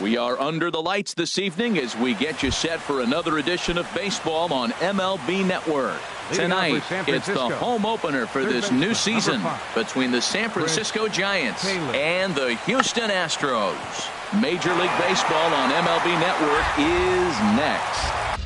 We are under the lights this evening as we get you set for another edition of baseball on MLB Network. Tonight, it's the home opener for this new season between the San Francisco Giants and the Houston Astros. Major League Baseball on MLB Network is next.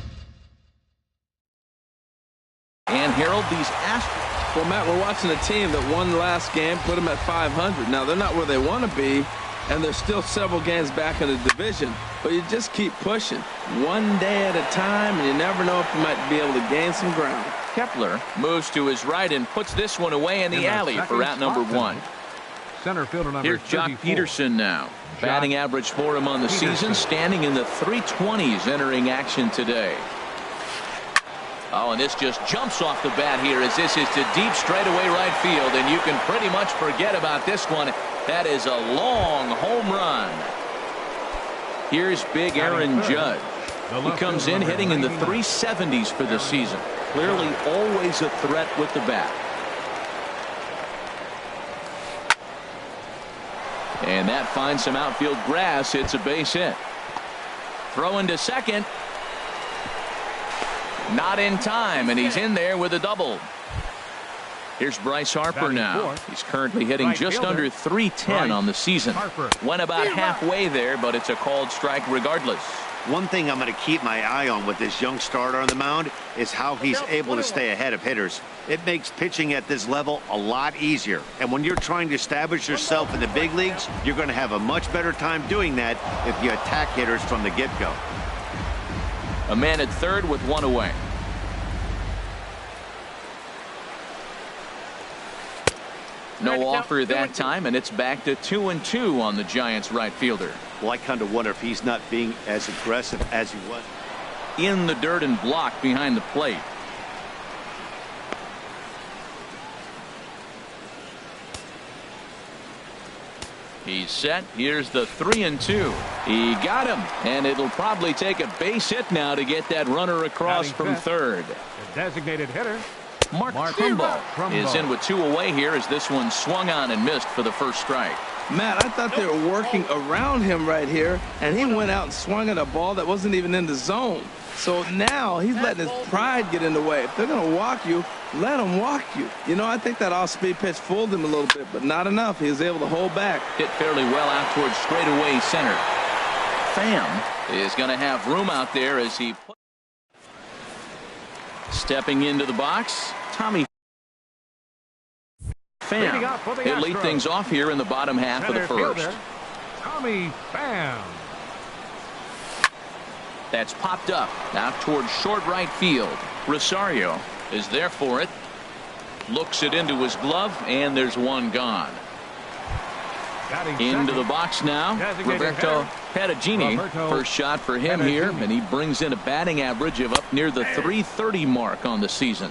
And Harold, these Astros. Well, Matt, we're watching a team that won the last game, put them at 500. Now, they're not where they want to be, and they're still several games back in the division. But you just keep pushing one day at a time, and you never know if you might be able to gain some ground. Kepler moves to his right and puts this one away in the alley for out number one. Center fielder number Here's Jock Peterson now. Batting average for him on the season, standing in the 320s entering action today. Oh, and this just jumps off the bat here as this is to deep straightaway right field, and you can pretty much forget about this one. That is a long home run. Here's big Aaron Judge. He comes in hitting in the 370s for the season. Clearly always a threat with the bat. And that finds some outfield grass. It's a base hit. Throw into second. Not in time, and he's in there with a double. Here's Bryce Harper now. He's currently hitting just under 310 on the season. Went about halfway there, but it's a called strike regardless. One thing I'm going to keep my eye on with this young starter on the mound is how he's able to stay ahead of hitters. It makes pitching at this level a lot easier. And when you're trying to establish yourself in the big leagues, you're going to have a much better time doing that if you attack hitters from the get-go. A man at third with one away. No offer that time, and it's back to 2-2 on the Giants right fielder. Well, I kind of wonder if he's not being as aggressive as he was. In the dirt and blocked behind the plate. He's set. Here's the 3-2. He got him, and it'll probably take a base hit now to get that runner across from third. The designated hitter. Mark Trumbo is in with two away here as this one swung on and missed for the first strike. Matt, I thought they were working around him right here, and he went out and swung at a ball that wasn't even in the zone. So now he's letting his pride get in the way. If they're going to walk you, let them walk you. You know, I think that off-speed pitch fooled him a little bit, but not enough. He was able to hold back. Hit fairly well out towards straightaway center. Pham is going to have room out there as he stepping into the box. Tommy Pham. He'll lead things off here in the bottom half of the first. Tommy Pham. That's popped up out towards short right field. Rosario is there for it. Looks it into his glove, and there's one gone. Into the box now. Roberto Perugini. First shot for him here, and he brings in a batting average of up near the 330 mark on the season.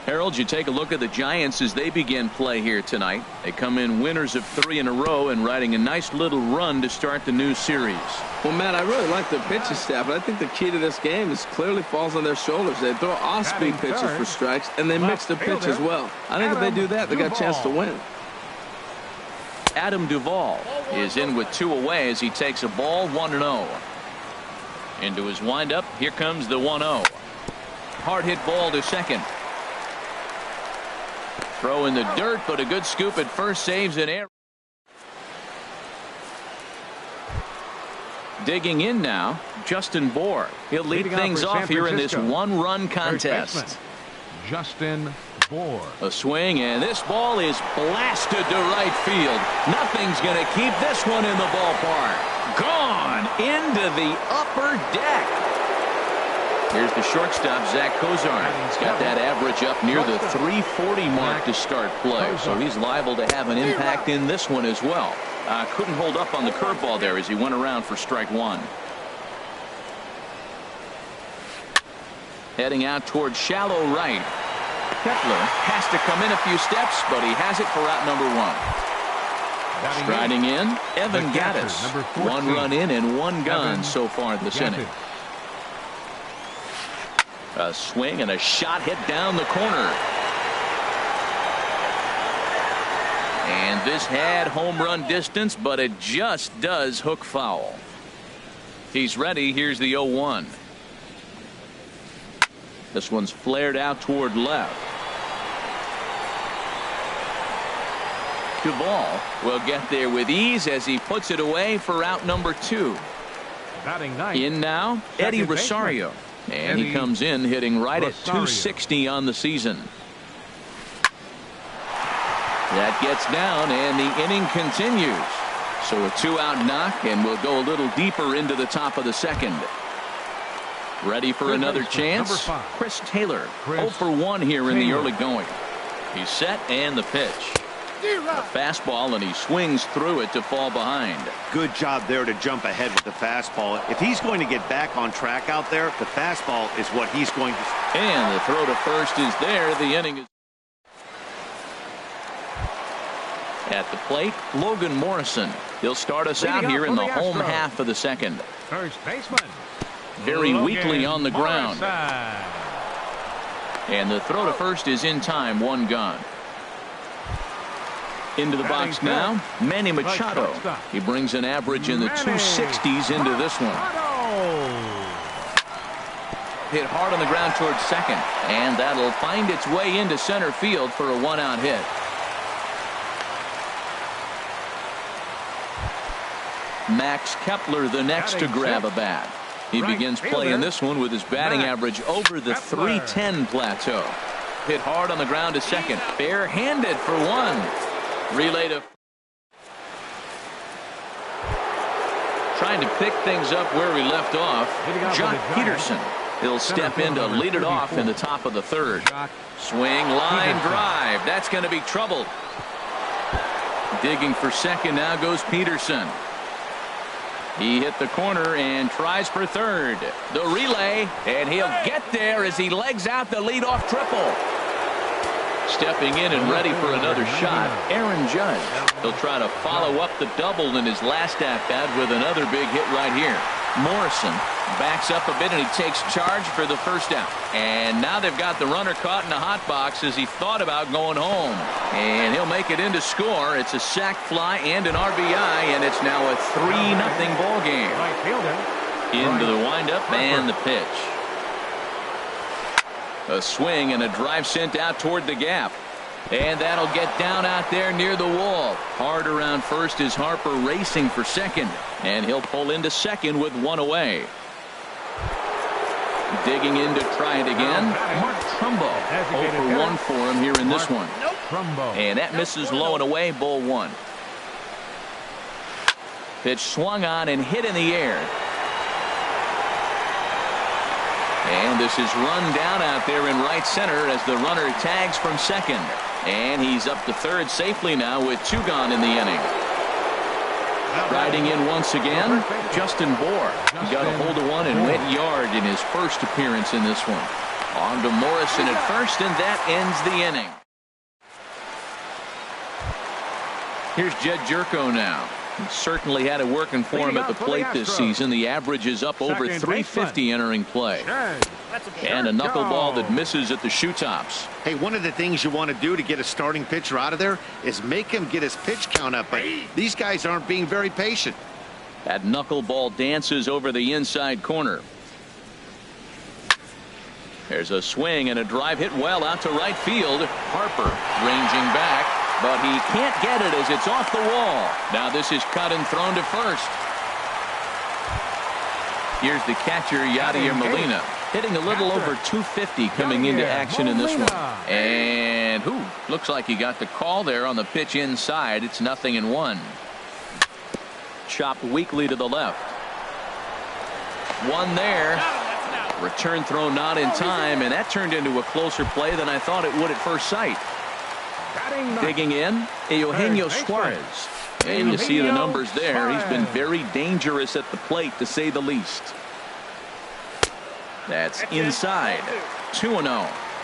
Harold, you take a look at the Giants as they begin play here tonight. They come in winners of 3 in a row and riding a nice little run to start the new series. Well, Matt, I really like their pitching staff, but I think the key to this game is clearly falls on their shoulders. They throw off-speed pitches for strikes, and they mix the pitch as well. I think if they do that, they got a chance to win. Adam Duvall is in with two away as he takes a ball 1-0. Into his windup, here comes the 1-0. Hard hit ball to second. Throw in the dirt, but a good scoop at first saves an error. Digging in now, Justin Bour. He'll lead things off here in this one-run contest. Justin Bour. A swing, and this ball is blasted to right field. Nothing's going to keep this one in the ballpark. Gone into the upper deck. Here's the shortstop, Zach Cozart. He's got that average up near the 340 mark to start play, so he's liable to have an impact in this one as well. Couldn't hold up on the curveball there as he went around for strike one. Heading out towards shallow right. Kepler has to come in a few steps, but he has it for out number one. Striding in, Evan Gattis. 1 run in and 1 gone so far this inning. A swing and a shot hit down the corner. And this had home run distance, but it just does hook foul. He's ready. Here's the 0-1. This one's flared out toward left. Duvall will get there with ease as he puts it away for out number 2. Batting ninth. In now, Eddie Rosario. And he comes in hitting right at 260 on the season. That gets down, and the inning continues. So a 2-out knock, and we'll go a little deeper into the top of the second. Ready for another chance? Chris Taylor, 0 for 1 here in the early going. He's set, and the pitch. A fastball, and he swings through it to fall behind. Good job there to jump ahead with the fastball. If he's going to get back on track out there, the fastball is what he's going to. And the throw to first is there. The inning is. At the plate, Logan Morrison. He'll start us out here in the home half of the second. First baseman. Very weakly on the ground. Morrison. And the throw to first is in time. 1 gone. Into the box now, Manny Machado. He brings an average in the 260s into this one. Hit hard on the ground towards second, and that'll find its way into center field for a 1-out hit. Max Kepler the next to grab a bat. He begins playing this one with his batting average over the 310 plateau. Hit hard on the ground to second, bare-handed for 1. Relay to trying to pick things up where we left off. Jock Peterson. He'll step in to lead it off in the top of the third. Swing, line drive. That's going to be trouble. Digging for second now goes Peterson. He hit the corner and tries for third. The relay, and he'll get there as he legs out the leadoff triple. Stepping in and ready for another shot, Aaron Judge. He'll try to follow up the double in his last at-bat with another big hit right here. Morrison backs up a bit, and he takes charge for the first out. And now they've got the runner caught in the hot box as he thought about going home. And he'll make it in to score. It's a sac fly and an RBI, and it's now a 3-0 ball game. Into the windup and the pitch. A swing and a drive sent out toward the gap. And that'll get down out there near the wall. Hard around first is Harper racing for second. And he'll pull into second with 1 away. Digging in to try it again. Mark Trumbo. 0 for 1 for him here in this one. And that misses low and away. Ball 1. Pitch swung on and hit in the air. And this is run down out there in right center as the runner tags from second. And he's up to third safely now with 2 gone in the inning. Riding in once again, Justin Bohr. He got a hold of one and went yard in his first appearance in this one. On to Morrison at first, and that ends the inning. Here's Jed Jerko now. He certainly had it working for him at the plate this season. The average is up over 350 entering play. And a knuckleball that misses at the shoe tops. Hey, one of the things you want to do to get a starting pitcher out of there is make him get his pitch count up. But these guys aren't being very patient. That knuckleball dances over the inside corner. There's a swing and a drive hit well out to right field. Harper ranging back, but he can't get it as it's off the wall. Now this is cut and thrown to first. Here's the catcher, Yadier Molina, hitting a little over 250 coming into action in this one. And looks like he got the call there on the pitch inside. It's 0-1. Chopped weakly to the left. One there. Return throw not in time, and that turned into a closer play than I thought it would at first sight. Digging in, Eugenio Suarez. And you see the numbers there. He's been very dangerous at the plate, to say the least. That's inside. 2-0.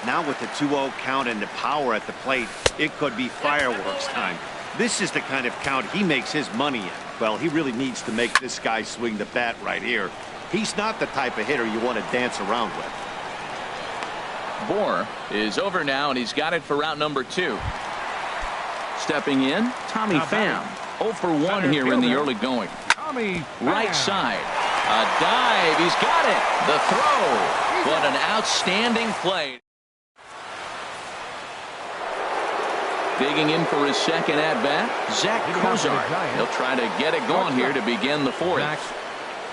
Now with the 2-0 count and the power at the plate, it could be fireworks time. This is the kind of count he makes his money in. Well, he really needs to make this guy swing the bat right here. He's not the type of hitter you want to dance around with. Bohr is over now, and he's got it for route number 2. Stepping in, Tommy Pham. 0 for 1 here in the early going. Right side. A dive. He's got it. The throw. What an outstanding play. Digging in for his second at-bat, Zach Cozart. He'll try to get it going here to begin the fourth.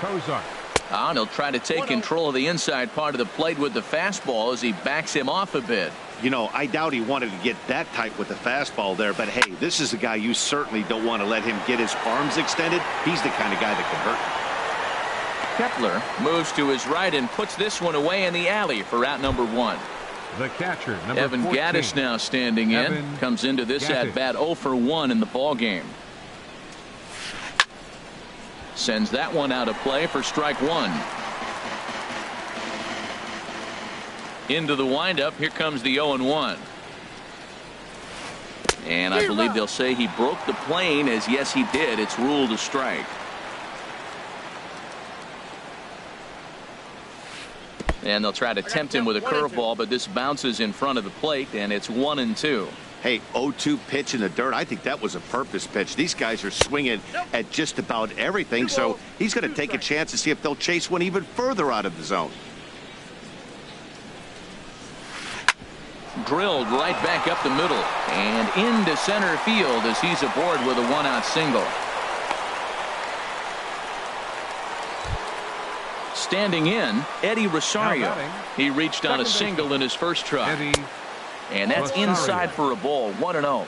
Cozart. And he'll try to take control of the inside part of the plate with the fastball as he backs him off a bit. You know, I doubt he wanted to get that tight with the fastball there, but hey, this is a guy you certainly don't want to let him get his arms extended. He's the kind of guy that can hurt. Kepler moves to his right and puts this one away in the alley for out number one. The catcher, number Evan 14. Gattis now standing in. Evan Comes into this Gattis. at-bat 0 for 1 in the ball game. Sends that one out of play for strike one. Into the windup. Here comes the 0-1. And I believe they'll say he broke the plane, as yes he did. It's ruled a strike. And they'll try to tempt him with a curveball, but this bounces in front of the plate, and it's 1-2. Hey, 0-2 pitch in the dirt. I think that was a purpose pitch. These guys are swinging at just about everything, so he's going to take a chance to see if they'll chase one even further out of the zone. Drilled right back up the middle and into center field as he's aboard with a one-out single. Standing in, Eddie Rosario. He reached on a single in his first try. And that's inside for a ball. 1-0.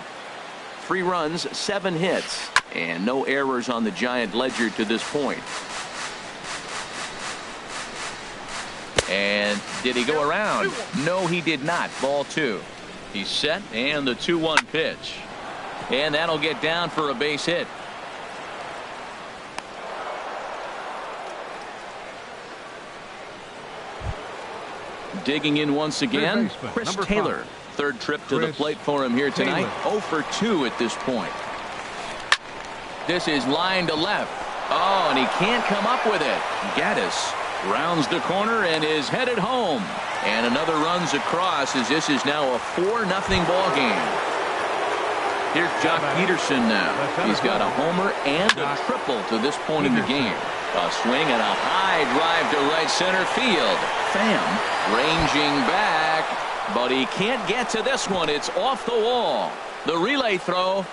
3 runs, 7 hits, and no errors on the Giant ledger to this point. And did he go around? No, he did not. Ball 2. He's set, and the 2-1 pitch. And that'll get down for a base hit. Digging in once again, Chris Taylor. Third trip to the plate for him here tonight. 0 for 2 at this point. This is line to left. Oh, and he can't come up with it. Gattis rounds the corner and is headed home. And another runs across as this is now a 4-0 ball game. Here's Jock Peterson now. He's got a homer and a triple to this point in the game. A swing and a high drive to right center field. Pham ranging back, but he can't get to this one. It's off the wall. The relay throw.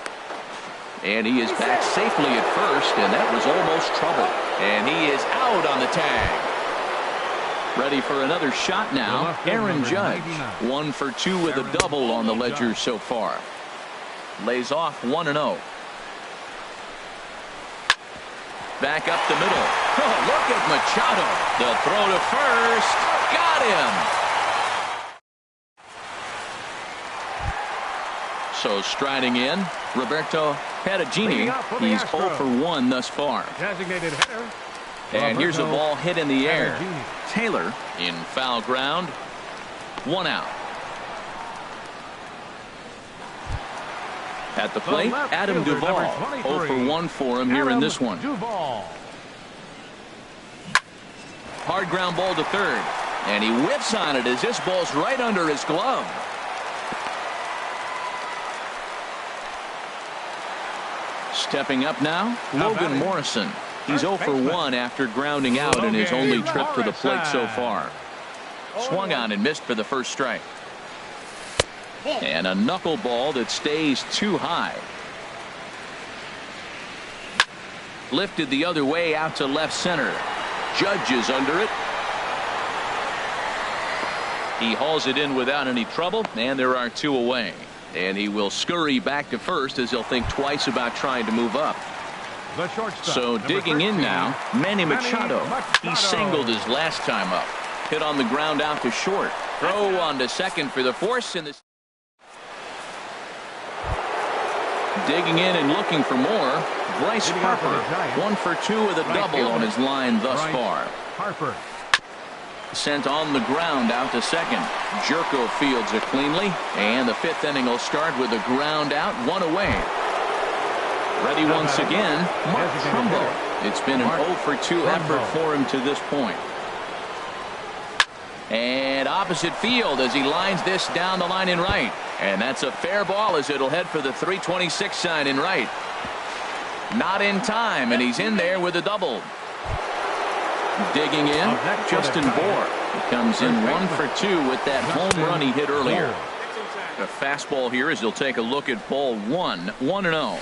And he is back safely at first, and that was almost trouble. And he is out on the tag. Ready for another shot now. Aaron Judge. 1 for 2 with a double on the ledger so far. Lays off 1-0. Back up the middle. Oh, look at Machado. The throw to first. Got him. So striding in, Roberto Perugini. He's 0 for 1 thus far. Designated hitter. And here's a ball hit in the air. Taylor in foul ground. 1 out. At the plate, Adam Duvall. 0 for 1 for him here in this one. Hard ground ball to third. And he whips on it as this ball's right under his glove. Stepping up now, Logan Morrison. He's 0 for 1 after grounding out in his only trip to the plate so far. Swung on and missed for the first strike. And a knuckleball that stays too high. Lifted the other way out to left center. Judge is under it. He hauls it in without any trouble, and there are 2 away. And he will scurry back to first as he'll think twice about trying to move up. So digging in now, Manny Machado. He singled his last time up. Hit on the ground out to short. Throw on to second for the force in this. Digging in and looking for more, Bryce Harper. 1 for 2 with a double on his line thus far. Harper. Sent on the ground out to second. Jerko fields it cleanly, and the 5th inning will start with a ground out, 1 away. Ready once again, Mark Trumbo. It's been an 0 for 2 effort for him to this point. And opposite field as he lines this down the line in right. And that's a fair ball as it'll head for the 326 sign in right. Not in time, and he's in there with a double. Digging in, Justin Bohr. He comes in 1 for 2 with that home run he hit earlier. A fastball here as he'll take a look at ball 1. 1-0.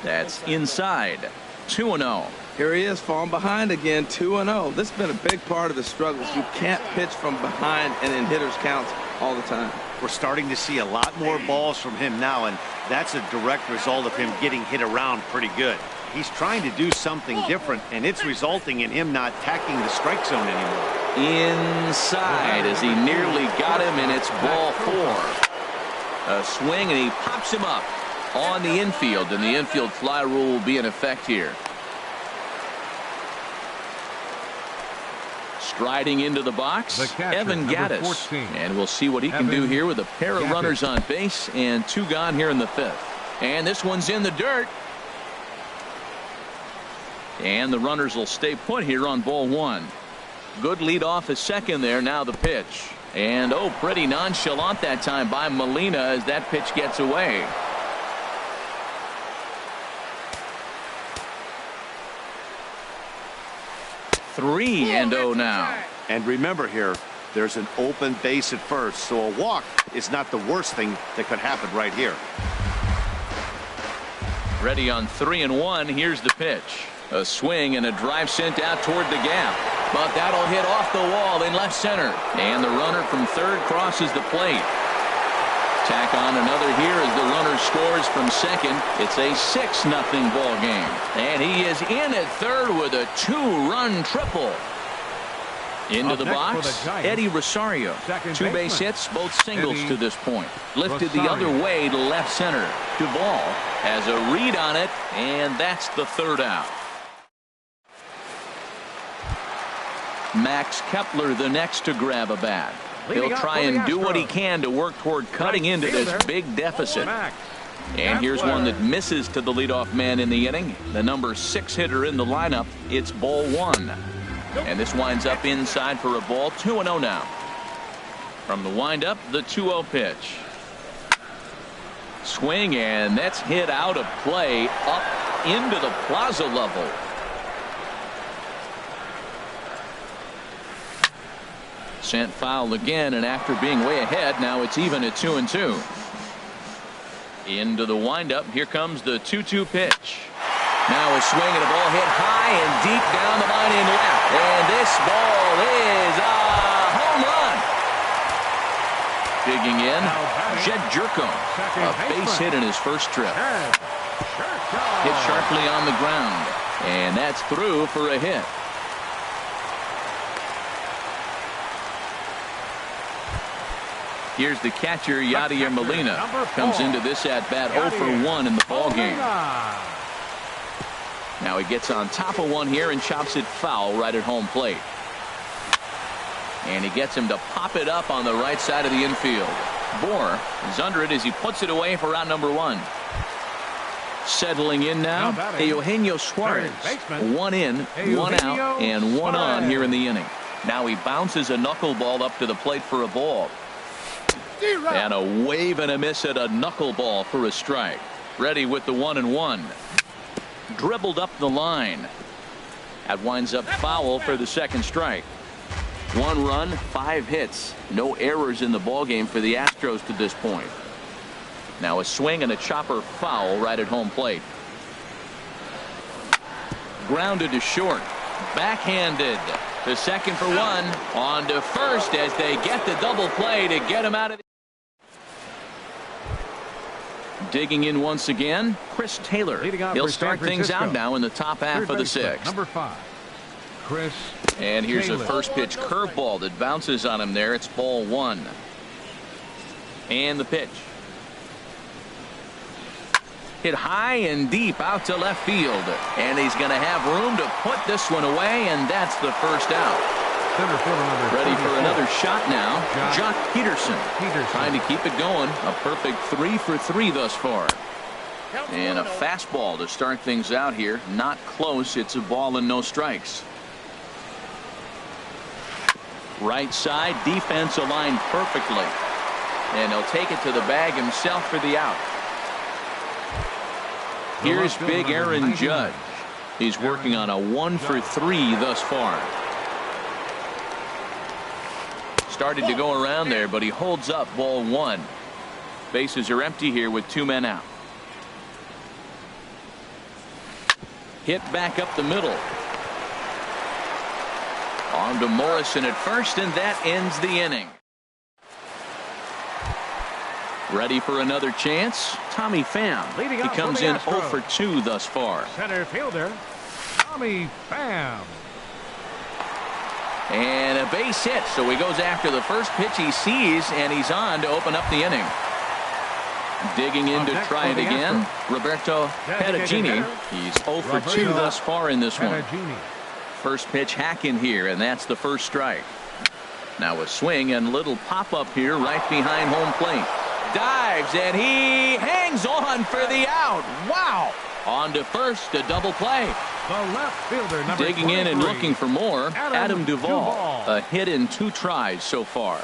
That's inside. 2-0. Here he is, falling behind again, 2-0. This has been a big part of the struggles. You can't pitch from behind and in hitters' counts all the time. We're starting to see a lot more balls from him now, and that's a direct result of him getting hit around pretty good. He's trying to do something different, and it's resulting in him not attacking the strike zone anymore. Inside as he nearly got him, and it's ball 4. A swing, and he pops him up on the infield, and the infield fly rule will be in effect here. Striding into the box, Evan Gattis. And we'll see what he can do here with a pair of runners on base and 2 gone here in the 5th. And this one's in the dirt. And the runners will stay put here on ball 1. Good lead off a second there. Now the pitch. And pretty nonchalant that time by Molina as that pitch gets away. Three and 0 now. And remember here, there's an open base at first, so a walk is not the worst thing that could happen right here. Ready on 3-1. Here's the pitch. A swing and a drive sent out toward the gap. But that'll hit off the wall in left center. And the runner from third crosses the plate. Tack on another here as the runner scores from second. It's a 6-0 ball game. And he is in at third with a 2-run triple. Into the box, Eddie Rosario. 2 base hits, both singles to this point. Lifted the other way to left center. Duvall has a read on it, and that's the 3rd out. Max Kepler the next to grab a bat. He'll try and do what he can to work toward cutting into this big deficit. And here's one that misses to the leadoff man in the inning. The number 6 hitter in the lineup. It's ball 1. And this winds up inside for a ball. 2-0 now. From the windup, the 2-0 pitch. Swing, and that's hit out of play up into the plaza level. Sent foul again, and after being way ahead, now it's even at 2-2. Into the windup. Here comes the 2-2 pitch. Now a swing and a ball hit high and deep down the line in left. And this ball is a home run. Digging in, Jed Jerko. A base hit in his first trip. Hit sharply on the ground. And that's through for a hit. Here's the catcher, Yadier Molina. Comes into this at-bat 0 for 1 in the ballgame. Now he gets on top of one here and chops it foul right at home plate. And he gets him to pop it up on the right side of the infield. Bohr is under it as he puts it away for out number 1. Settling in now, Eugenio Suarez. 1 in, 1 out, and 1 on here in the inning. Now he bounces a knuckleball up to the plate for a ball. And a wave and a miss at a knuckleball for a strike. Ready with the 1-1. Dribbled up the line. That winds up foul for the 2nd strike. 1 run, 5 hits. No errors in the ballgame for the Astros to this point. Now a swing and a chopper foul right at home plate. Grounded to short. Backhanded. To second for 1. On to first as they get the double play to get him out of the... Digging in once again, Chris Taylor. He'll start things out now in the top half of the 6th. Number 5, Chris. And here's a first pitch curveball that bounces on him there. It's ball 1. And the pitch. Hit high and deep out to left field. And he's going to have room to put this one away, and that's the 1st out. Ready for another shot now. Jock Peterson trying to keep it going. A perfect 3 for 3 thus far. And a fastball to start things out here. Not close. It's a ball and no strikes. Right side, defense aligned perfectly. And he'll take it to the bag himself for the out. Here's big Aaron Judge. He's working on a 1 for 3 thus far. Started to go around there, but he holds up ball 1. Bases are empty here with 2 men out. Hit back up the middle. On to Morrison at first, and that ends the inning. Ready for another chance? Tommy Pham. He comes in 0 for 2 thus far. Center fielder, Tommy Pham. And a base hit, so he goes after the first pitch he sees, and he's on to open up the inning. Digging in to try it again, Roberto Perugini. He's 0 for 2 thus far in this one. First pitch hacking here, and that's the first strike. Now a swing and little pop-up here right behind home plate. Dives, and he hangs on for the out. Wow! On to first, a double play. The left fielder, number Digging in and 23, looking for more, Adam Duvall. A hit in 2 tries so far.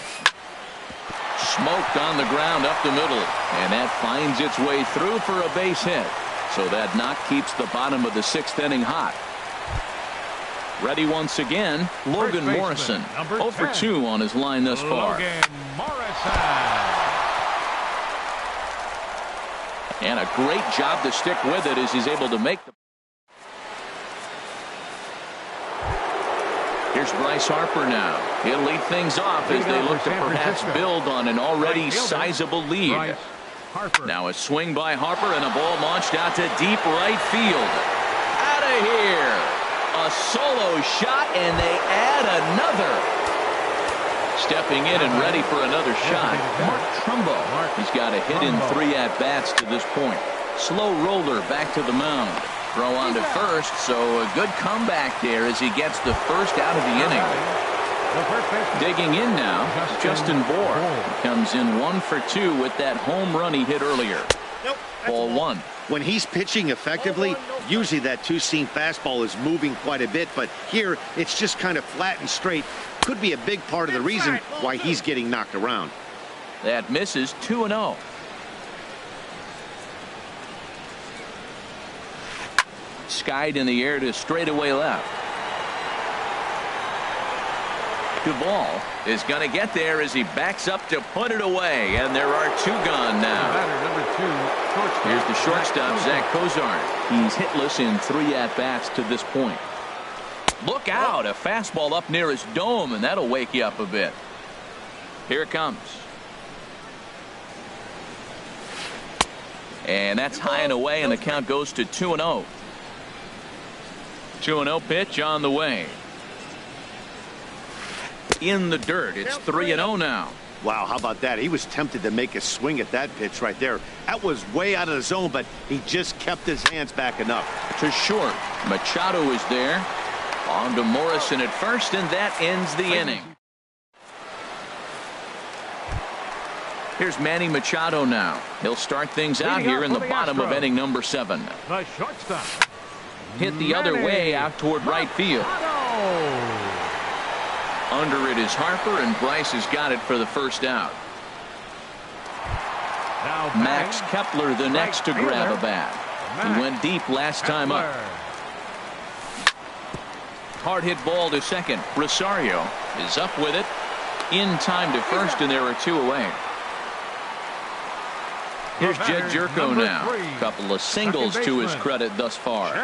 Smoked on the ground up the middle, and that finds its way through for a base hit. So that knock keeps the bottom of the 6th inning hot. Ready once again, Logan Morrison. 0 for 2 on his line thus far. Logan Morrison. And a great job to stick with it as he's able to make the. Here's Bryce Harper now. He'll lead things off as they look to perhaps build on an already sizable lead. Now a swing by Harper and a ball launched out to deep right field. Out of here. A solo shot, and they add another. Stepping in and ready for another shot, Mark Trumbo. He's got a hit in 3 at-bats to this point. Slow roller back to the mound. Throw on to first, so a good comeback there as he gets the first out of the inning. Digging in now, Justin Bour. He comes in 1 for 2 with that home run he hit earlier. Ball 1. When he's pitching effectively, usually that two-seam fastball is moving quite a bit, but here it's just kind of flat and straight. Could be a big part of the reason why he's getting knocked around. That misses. 2-0. Skied in the air to straightaway left. Duvall is going to get there as he backs up to put it away, and there are 2 gone now. Here's the shortstop, Zach Cozart. He's hitless in 3 at-bats to this point. Look out, a fastball up near his dome, and that'll wake you up a bit. Here it comes. And that's high and away, and the count goes to 2-0. 2-0 pitch on the way. In the dirt. It's 3-0 now. Wow, how about that? He was tempted to make a swing at that pitch right there. That was way out of the zone, but he just kept his hands back enough. To short. Machado is there. On to Morrison at first, and that ends the inning. Here's Manny Machado now. He'll start things out here in the bottom of inning number 7. The shortstop. Hit the other way out toward right field. Under it is Harper, and Bryce has got it for the first out. Max Kepler the next to grab a bat. He went deep last time up. Hard hit ball to second. Rosario is up with it. In time to first, and there are 2 away. Here's Jed Jerko now. Couple of singles to his credit thus far.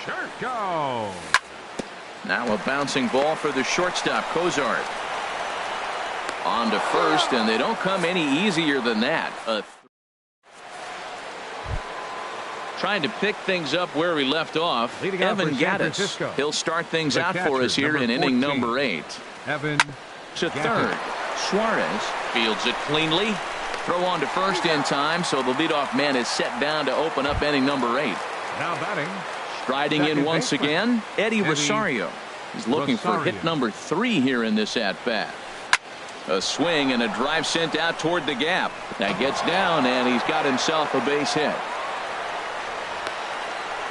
Jerko. Now a bouncing ball for the shortstop, Cozart. On to first, and they don't come any easier than that. Trying to pick things up where we left off. Evan Gattis. He'll start things out for us here in inning number 8. Evan to third. Suarez fields it cleanly. Throw on to first in time, so the leadoff man is set down to open up inning number 8. Now batting. Striding in once again, Eddie Rosario. He's looking for hit number 3 here in this at-bat. A swing and a drive sent out toward the gap. That gets down, and he's got himself a base hit.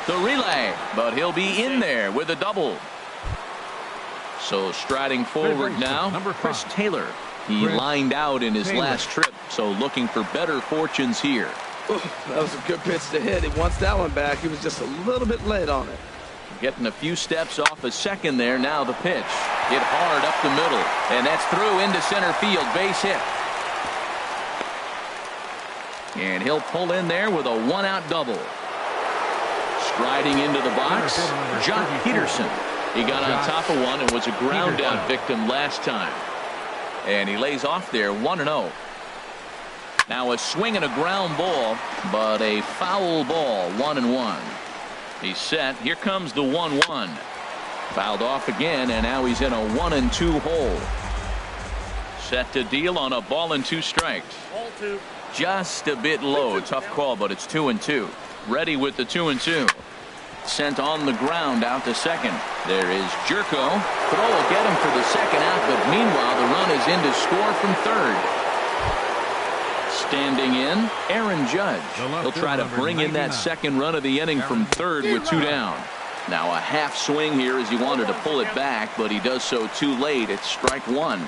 The relay, but he'll be in there with a double. So striding forward now, Chris Taylor. He lined out in his last trip, so looking for better fortunes here. That was a good pitch to hit. He wants that one back. He was just a little bit late on it. Getting a few steps off a second there. Now the pitch. Hit hard up the middle. And that's through into center field. Base hit. And he'll pull in there with a one-out double. Striding into the box, Jock Peterson. He got on top of one and was a ground-out victim last time. And he lays off there 1-0. Now a swing and a ground ball, but a foul ball, 1-1. He's set. Here comes the 1-1. Fouled off again, and now he's in a 1-2 hole. Set to deal on a ball and 2 strikes. Just a bit low. Tough call, but it's 2-2. Ready with the 2-2. Sent on the ground out to second. There is Jerko. Throw will get him for the second out, but meanwhile the run is in to score from third. Standing in, Aaron Judge. He'll try to bring in that second run of the inning from third with 2 down. Now a half swing here as he wanted to pull it back, but he does so too late. It's strike 1.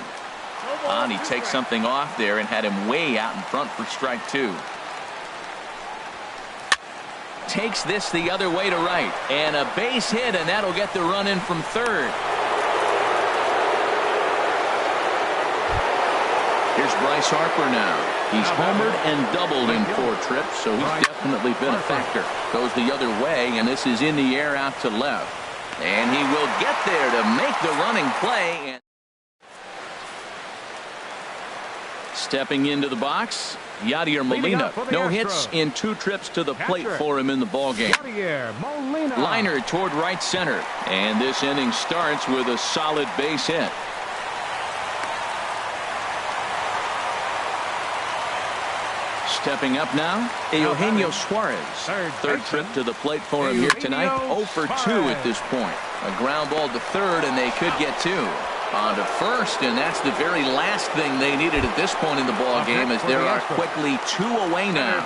He takes something off there and had him way out in front for strike 2. Takes this the other way to right, and a base hit, and that'll get the run in from third. Here's Bryce Harper now. He's homered and doubled in 4 trips, so he's definitely been a factor. Goes the other way, and this is in the air out to left. And he will get there to make the running play. Stepping into the box, Yadier Molina. No hits in 2 trips to the plate for him in the ballgame. Liner toward right center. And this inning starts with a solid base hit. Stepping up now, Eugenio Suarez. Third trip to the plate for him here tonight. 0 for 2 at this point. A ground ball to third, and they could get 2. On to first, and that's the very last thing they needed at this point in the ball game, as there are quickly 2 away now.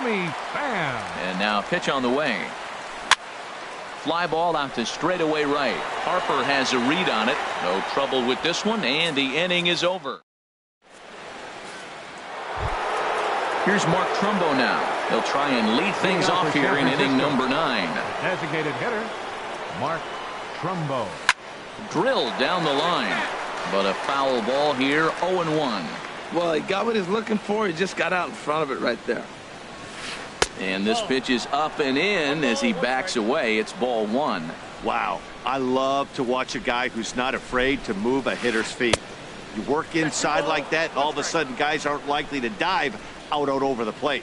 And now pitch on the way. Fly ball out to straightaway right. Harper has a read on it. No trouble with this one, and the inning is over. Here's Mark Trumbo now. He'll try and lead things off here in inning number 9. Designated hitter, Mark Trumbo. Drilled down the line, but a foul ball here, 0-1. Well, he got what he's looking for. He just got out in front of it right there. And this pitch is up and in as he backs away. It's ball 1. Wow. I love to watch a guy who's not afraid to move a hitter's feet. You work inside like that, and all of a sudden guys aren't likely to dive out over the plate.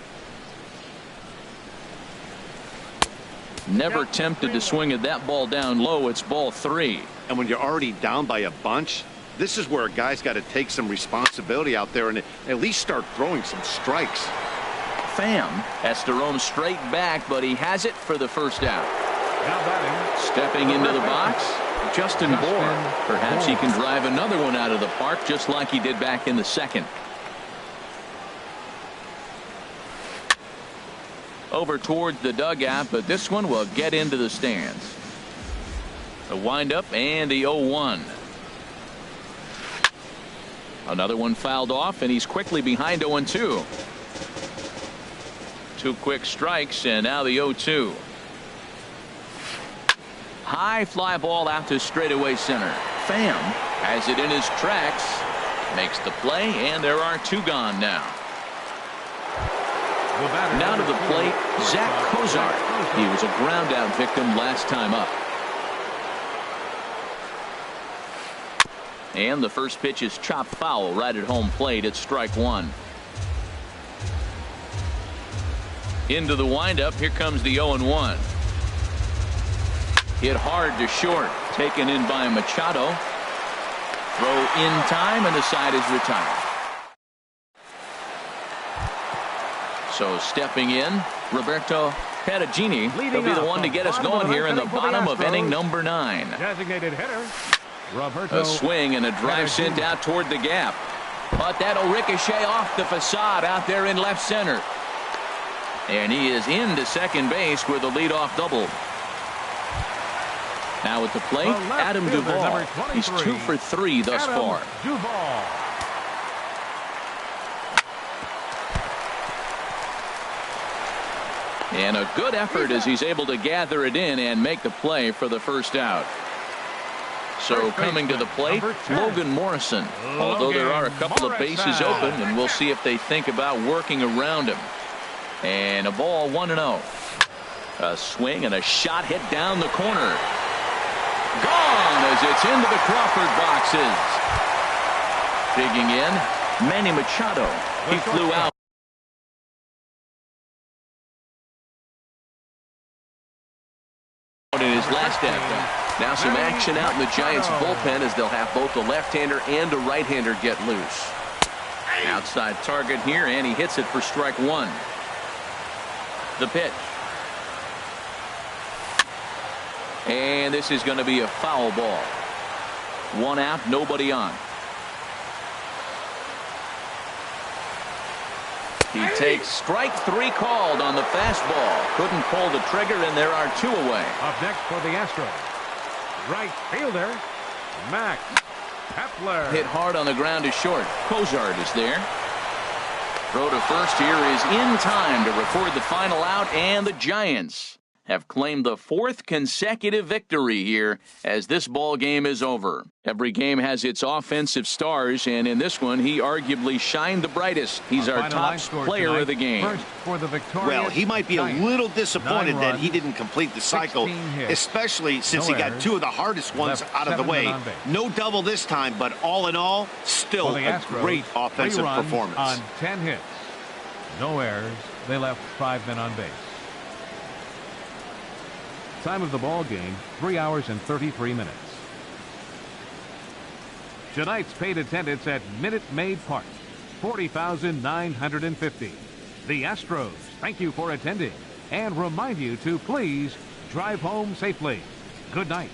Never tempted to swing at that ball down low. It's ball 3. And when you're already down by a bunch, this is where a guy's got to take some responsibility out there and at least start throwing some strikes. Pham has to roam straight back, but he has it for the first out. Stepping into the box, Justin Bour. Perhaps he can drive another one out of the park just like he did back in the second. Over towards the dugout, but this one will get into the stands. A windup and the 0-1. Another one fouled off, and he's quickly behind 0-2. 2 quick strikes, and now the 0-2. High fly ball out to straightaway center. Pham has it in his tracks, makes the play, and there are 2 gone now. Now to the plate, Zach Cozart. He was a ground out victim last time up. And the first pitch is chopped foul right at home plate. It's strike 1. Into the windup. Here comes the 0-1. Hit hard to short. Taken in by Machado. Throw in time, and the side is retired. So stepping in, Roberto Perugini. He'll be the one to get us going here in the bottom of inning number 9. Designated hitter, Roberto. A swing and a drive sent out toward the gap. But that'll ricochet off the facade out there in left center. And he is into second base with a leadoff double. Now at the plate, Adam Duvall. He's 2 for 3 thus far. Duvall. And a good effort as he's able to gather it in and make the play for the first out. So coming to the plate, Logan Morrison. Although there are a couple of bases open, and we'll see if they think about working around him. And a ball 1-0. A swing and a shot hit down the corner. Gone as it's into the Crawford boxes. Digging in, Manny Machado. He flew out in his last at-bat. Now some action out in the Giants bullpen as they'll have both the left-hander and a right-hander get loose. Outside target here, and he hits it for strike one. The pitch. And this is going to be a foul ball. One out, nobody on. He takes strike three called on the fastball. Couldn't pull the trigger, and there are two away. Up next for the Astros, right fielder, Max Kepler. Hit hard on the ground to short. Cozart is there. Throw to first here is in time to record the final out, and the Giants have claimed the fourth consecutive victory here as this ball game is over. Every game has its offensive stars, and in this one, he arguably shined the brightest. He's our top player of the game. First for the well, he might be a little disappointed that he didn't complete the cycle, especially since he got two of the hardest ones out of the way. No double this time, but all in all, still a great offensive performance. On 10 hits. No errors. They left 5 men on base. Time of the ball game, 3 hours and 33 minutes. Tonight's paid attendance at Minute Maid Park, 40,950. The Astros thank you for attending and remind you to please drive home safely. Good night.